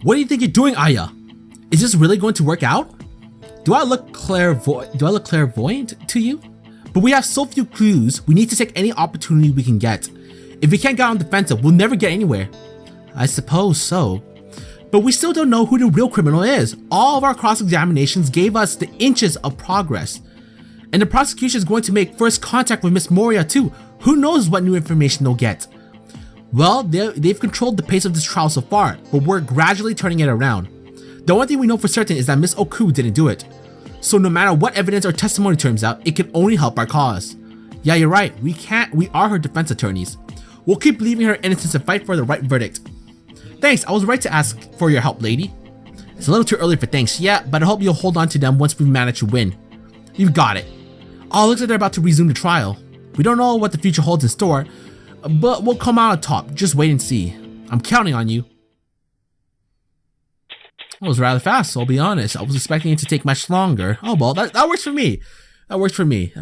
What do you think you're doing, Aya? Is this really going to work out? Do I look clairvoyant to you? But we have so few clues, we need to take any opportunity we can get. If we can't get on defensive, we'll never get anywhere. I suppose so. But we still don't know who the real criminal is. All of our cross-examinations gave us the inches of progress. And the prosecution is going to make first contact with Miss Moria too. Who knows what new information they'll get? Well, they've controlled the pace of this trial so far, but we're gradually turning it around. The only thing we know for certain is that Miss Oku didn't do it. So no matter what evidence or testimony turns out, it can only help our cause. Yeah, you're right. We are her defense attorneys. We'll keep believing her innocence and fight for the right verdict. Thanks, I was right to ask for your help, lady. It's a little too early for thanks, yeah, but I hope you'll hold on to them once we manage to win. You've got it. Oh, looks like they're about to resume the trial. We don't know what the future holds in store, but we'll come out on top. Just wait and see. I'm counting on you. That was rather fast, I'll be honest. I was expecting it to take much longer. Oh well, that works for me. That works for me.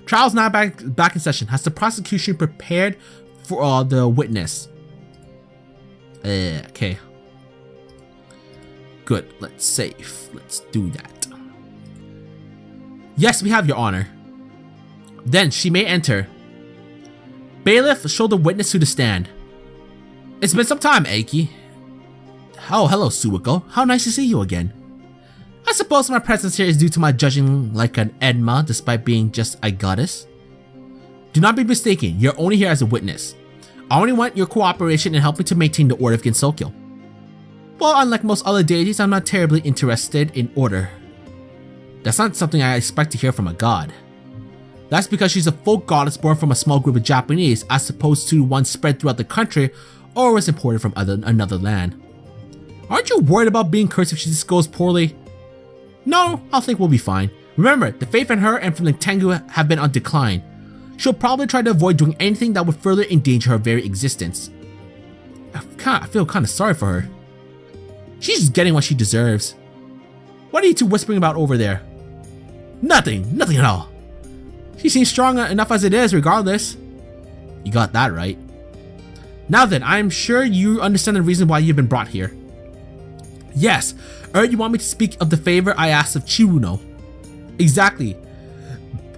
Trial's now back in session. Has the prosecution prepared for the witness? Okay. Good. Let's save. Let's do that. Yes, we have, Your Honor. Then she may enter. Bailiff, show the witness to the stand. It's been some time, Eiki. Oh, hello, Suwako. How nice to see you again. I suppose my presence here is due to my judging like an Enma despite being just a goddess. Do not be mistaken, you're only here as a witness. I only want your cooperation in helping to maintain the order of Gensokyo. Well, unlike most other deities, I'm not terribly interested in order. That's not something I expect to hear from a god. That's because she's a folk goddess born from a small group of Japanese as opposed to one spread throughout the country or was imported from another land. Aren't you worried about being cursed if she just goes poorly? No, I think we'll be fine. Remember, the faith in her and from the Tengu have been on decline. She'll probably try to avoid doing anything that would further endanger her very existence. I feel kind of sorry for her. She's just getting what she deserves. What are you two whispering about over there? Nothing at all. She seems strong enough as it is, regardless. You got that right. Now then, I'm sure you understand the reason why you've been brought here. Yes, you want me to speak of the favor I asked of Cirno. Exactly.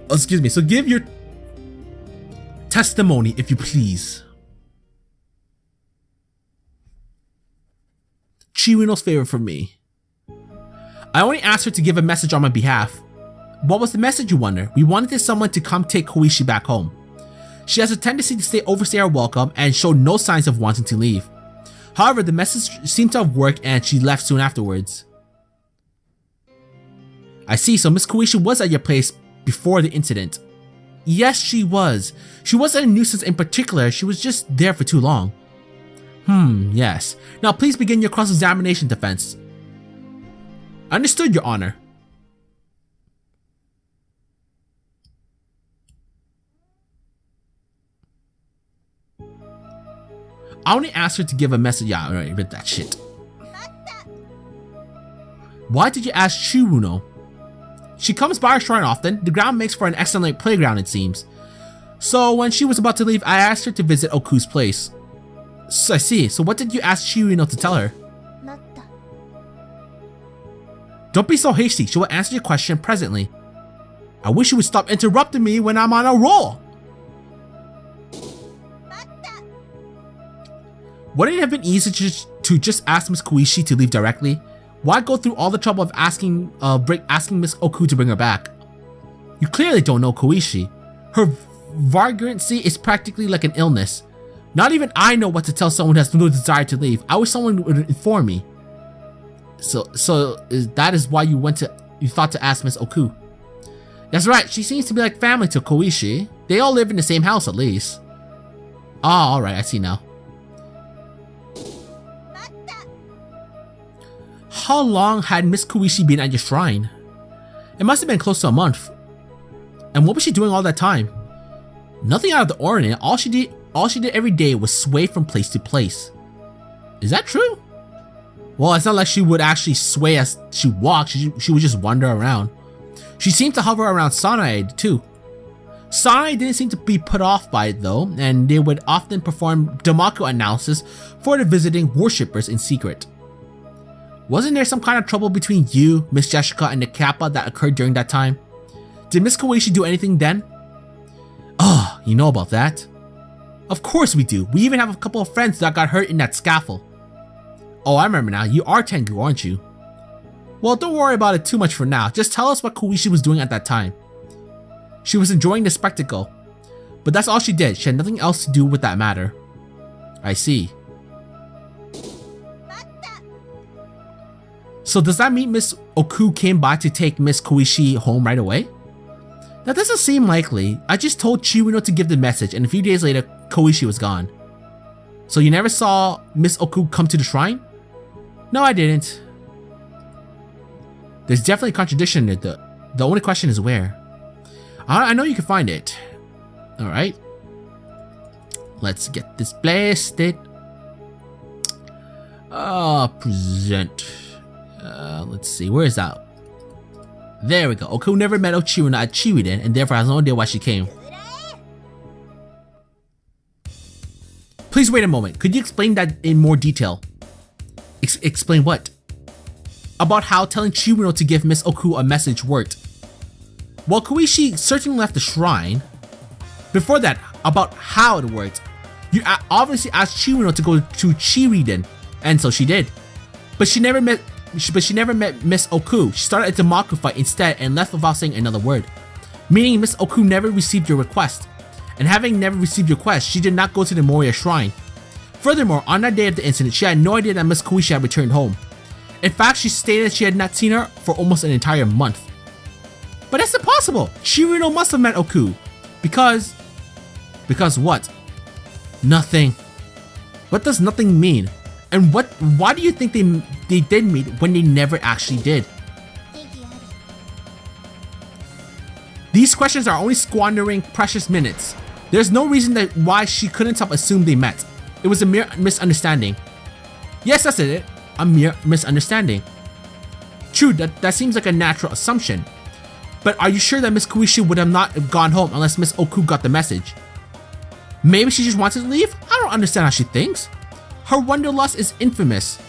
Excuse me, so give your testimony if you please. Cirno's favor for me. I only asked her to give a message on my behalf. What was the message, you wonder? We wanted someone to come take Koishi back home. She has a tendency to overstay our welcome and show no signs of wanting to leave. However, the message seemed to have worked and she left soon afterwards. I see, so Miss Koishi was at your place before the incident. Yes, she was. She wasn't a nuisance in particular, she was just there for too long. Yes. Now please begin your cross-examination defense. Understood, Your Honor. I only asked her to give a message. Yeah, alright, read that shit. Why did you ask Cirno? She comes by our shrine often. The ground makes for an excellent playground, it seems. So when she was about to leave, I asked her to visit Oku's place. So I see. So what did you ask Cirno to tell her? Don't be so hasty. She will answer your question presently. I wish you would stop interrupting me when I'm on a roll. Wouldn't it have been easy to just ask Miss Koishi to leave directly? Why go through all the trouble of asking Miss Oku to bring her back? You clearly don't know Koishi. Her vagrancy is practically like an illness. Not even I know what to tell someone who has no desire to leave. I wish someone would inform me. So that is why you thought to ask Miss Oku. That's right, she seems to be like family to Koishi. They all live in the same house at least. Ah, alright, I see now. How long had Miss Koishi been at your shrine? It must have been close to a month. And what was she doing all that time? Nothing out of the ordinary. All she did every day was sway from place to place. Is that true? Well, it's not like she would actually sway as she walked. She would just wander around. She seemed to hover around Sanae too. Sai didn't seem to be put off by it though, and they would often perform Damaku analysis for the visiting worshippers in secret. Wasn't there some kind of trouble between you, Miss Jessica, and the Kappa that occurred during that time? Did Miss Koichi do anything then? Oh, you know about that? Of course we do. We even have a couple of friends that got hurt in that scuffle. Oh, I remember now. You are Tengu, aren't you? Well, don't worry about it too much for now. Just tell us what Koichi was doing at that time. She was enjoying the spectacle. But that's all she did. She had nothing else to do with that matter. I see. So does that mean Miss Oku came by to take Miss Koichi home right away? That doesn't seem likely. I just told Cirno to give the message, and a few days later, Koichi was gone. So you never saw Miss Oku come to the shrine? No, I didn't. There's definitely a contradiction in it. The only question is where. I know you can find it. Alright. Let's get this blasted. Present. Let's see. Where is that? There we go. Oku never met Cirno at Chiwiden and therefore has no idea why she came. Please wait a moment. Could you explain that in more detail? Explain what? About how telling Cirno to give Miss Oku a message worked. Well, Koichi certainly left the shrine. Before that, about how it worked. You obviously asked Cirno to go to Chiriden, and so she did. But she never met Miss Oku. She started a Damaku fight instead and left without saying another word. Meaning Miss Oku never received your request. And having never received your request, she did not go to the Moria shrine. Furthermore, on that day of the incident, she had no idea that Miss Koichi had returned home. In fact, she stated she had not seen her for almost an entire month. But that's impossible! Cirno must have met Oku. Because what? Nothing. What does nothing mean? And why do you think they did meet when they never actually did? These questions are only squandering precious minutes. There's no reason why she couldn't have assumed they met. It was a mere misunderstanding. Yes, that's it. A mere misunderstanding. True, that seems like a natural assumption. But are you sure that Miss Koichi would have not have gone home unless Miss Oku got the message? Maybe she just wanted to leave? I don't understand how she thinks. Her wanderlust is infamous.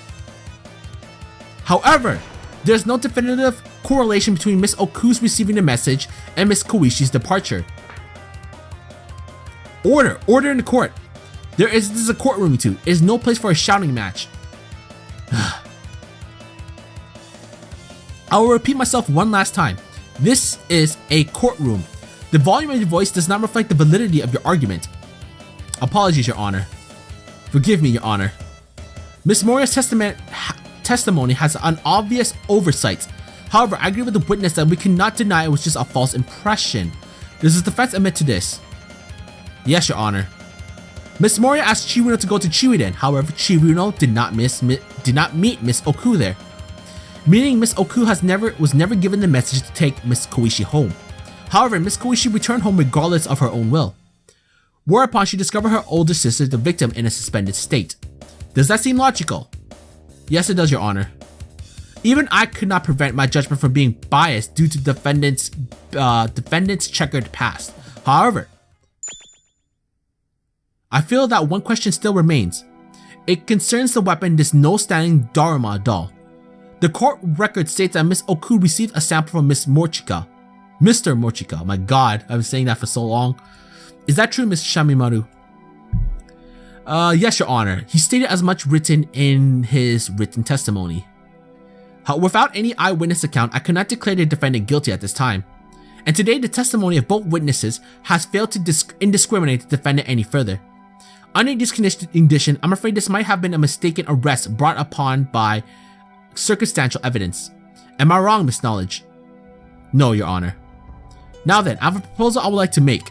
However, there's no definitive correlation between Miss Oku's receiving the message and Miss Koichi's departure. Order in the court. This is a courtroom too. It is no place for a shouting match. I will repeat myself one last time. This is a courtroom. The volume of your voice does not reflect the validity of your argument. Apologies, Your Honor. Forgive me, Your Honor. Miss Moria's testimony has an obvious oversight. However, I agree with the witness that we cannot deny it was just a false impression. Does the defense admit to this? Yes, Your Honor. Miss Moria asked Cirno to go to Chiwiden. However, Cirno did not meet Miss Oku there. Meaning Miss Oku was never given the message to take Miss Koichi home. However, Miss Koichi returned home regardless of her own will. Whereupon she discovered her older sister, the victim, in a suspended state. Does that seem logical? Yes, it does, Your Honor. Even I could not prevent my judgment from being biased due to defendant's checkered past. However, I feel that one question still remains. It concerns the weapon, this no-standing Yarormyr doll. The court record states that Miss Oku received a sample from Mr. Morchika. My god, I've been saying that for so long. Is that true, Miss Shameimaru? Yes, Your Honor. He stated as much written in his written testimony. Without any eyewitness account, I cannot declare the defendant guilty at this time. And today, the testimony of both witnesses has failed to indiscriminate the defendant any further. Under this condition, I'm afraid this might have been a mistaken arrest brought upon by circumstantial evidence. Am I wrong, Miss Knowledge? No, Your Honor. Now then, I have a proposal I would like to make.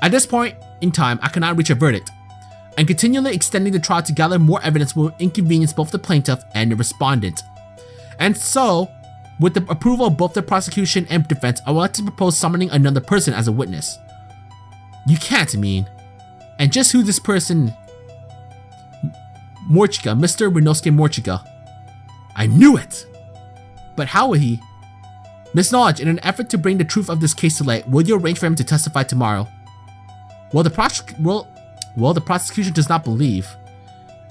At this point in time, I cannot reach a verdict, and continually extending the trial to gather more evidence will inconvenience both the plaintiff and the respondent. And so, with the approval of both the prosecution and defense, I would like to propose summoning another person as a witness. You can't mean. And just who this person? Morchika, Mr. Rinosuke Morchika. I knew it! But how would he? Miss Knowledge, in an effort to bring the truth of this case to light, will you arrange for him to testify tomorrow? Well, the prosecution does not believe.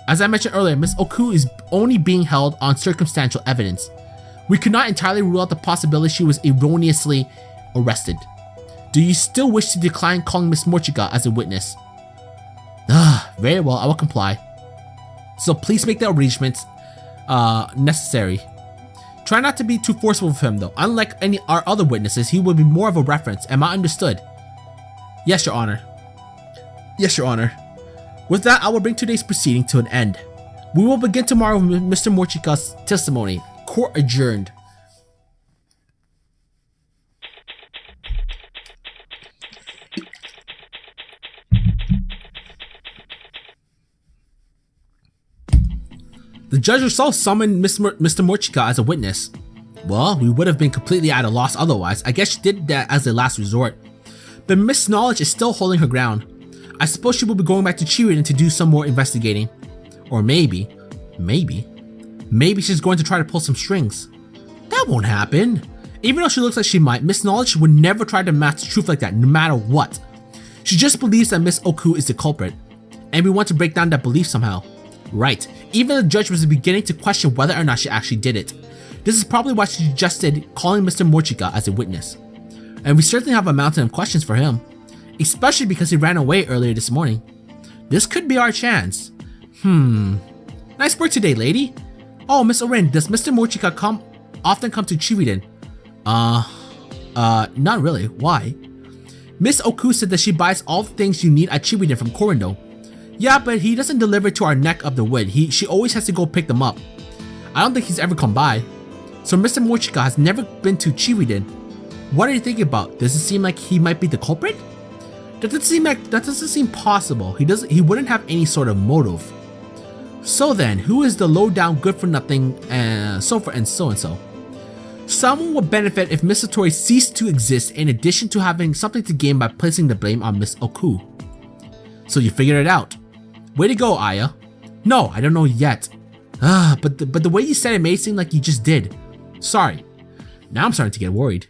As I mentioned earlier, Miss Oku is only being held on circumstantial evidence. We could not entirely rule out the possibility she was erroneously arrested. Do you still wish to decline calling Miss Mochika as a witness? Very well, I will comply. So please make the arrangements necessary. Try not to be too forceful with him though. Unlike any our other witnesses, he will be more of a reference. Am I understood? Yes, Your Honor. Yes, Your Honor. With that, I will bring today's proceeding to an end. We will begin tomorrow with Mr. Mochika's testimony. Court adjourned. The judge herself summoned Mr. Mochika as a witness. Well, we would have been completely at a loss otherwise. I guess she did that as a last resort. But Miss Knowledge is still holding her ground. I suppose she will be going back to Chiriden to do some more investigating. Or maybe she's going to try to pull some strings. That won't happen. Even though she looks like she might, Miss Knowledge would never try to match the truth like that, no matter what. She just believes that Miss Oku is the culprit. And we want to break down that belief somehow. Right, even the judge was beginning to question whether or not she actually did it. This is probably why she suggested calling Mr. Mochika as a witness. And we certainly have a mountain of questions for him. Especially because he ran away earlier this morning. This could be our chance. Nice work today, lady. Oh, Miss Oren, does Mr. Mochika often come to Chiriden? Not really. Why? Miss Oku said that she buys all the things you need at Chiriden from Korindo. Yeah, but he doesn't deliver to our neck of the wood. She always has to go pick them up. I don't think he's ever come by. So Mr. Mochika has never been to Chiriden. What are you thinking about? Does it seem like he might be the culprit? That doesn't seem possible. He wouldn't have any sort of motive. So then, who is the low-down good-for-nothing and so forth and so and so? Someone would benefit if Miss Satori ceased to exist in addition to having something to gain by placing the blame on Miss Oku. So you figured it out. Way to go, Aya. No, I don't know yet. But the way you said it made it seem like you just did. Sorry. Now I'm starting to get worried.